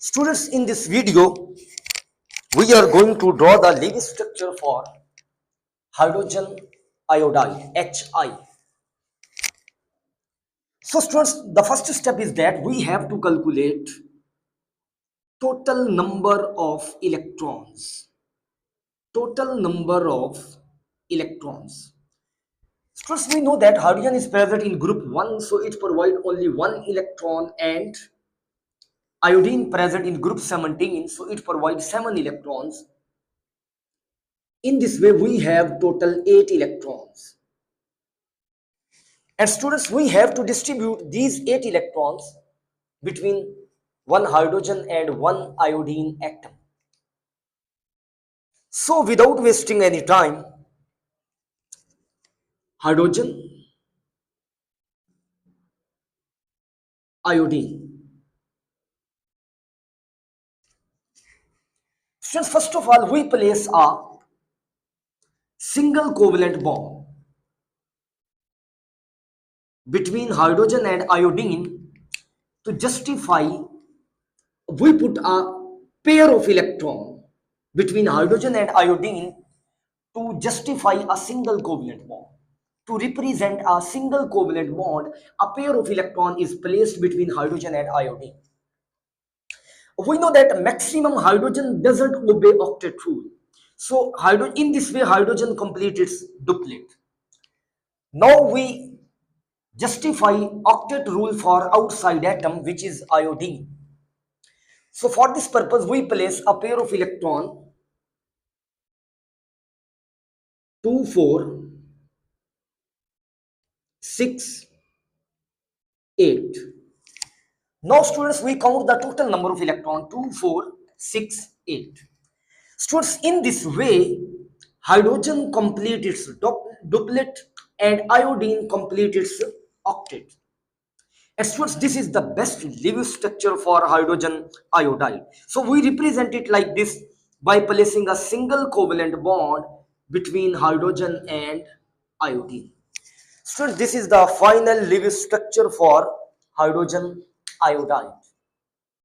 Students, in this video, we are going to draw the Lewis structure for hydrogen iodide, Hi. So, students, the first step is that we have to calculate total number of electrons. Total number of electrons. Students, we know that hydrogen is present in group 1, so it provides only one electron, and iodine present in group 17, so it provides 7 electrons. In this way, we have total 8 electrons. And students, we have to distribute these 8 electrons between one hydrogen and one iodine atom. So without wasting any time, hydrogen, iodine. Students, first of all, we place a single covalent bond between hydrogen and iodine to justify. We put a pair of electron between hydrogen and iodine to justify a single covalent bond. To represent a single covalent bond, a pair of electron is placed between hydrogen and iodine. We know that maximum hydrogen doesn't obey octet rule. So in this way, hydrogen completes its duplet. Now we justify octet rule for outside atom, which is iodine. So for this purpose, we place a pair of electron 2, 4, 6, 8. Now students, we count the total number of electrons 2, 4, 6, 8. Students, in this way, hydrogen completes its duplet and iodine completes its octet. And students, this is the best Lewis structure for hydrogen iodide. So we represent it like this by placing a single covalent bond between hydrogen and iodine. Students, this is the final Lewis structure for hydrogen iodide.